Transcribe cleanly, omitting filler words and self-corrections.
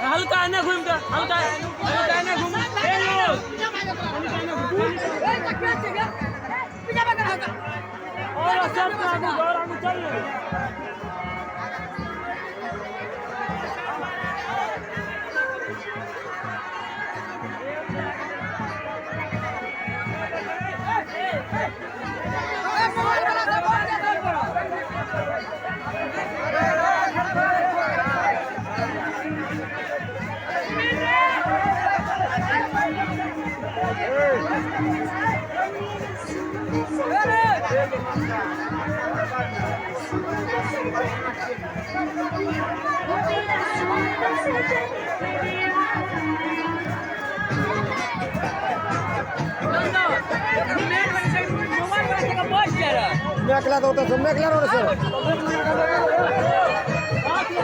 हल्का है ना घूम कर हल्का है ना घूम और सब आगे चल मेकला होता मेकला सर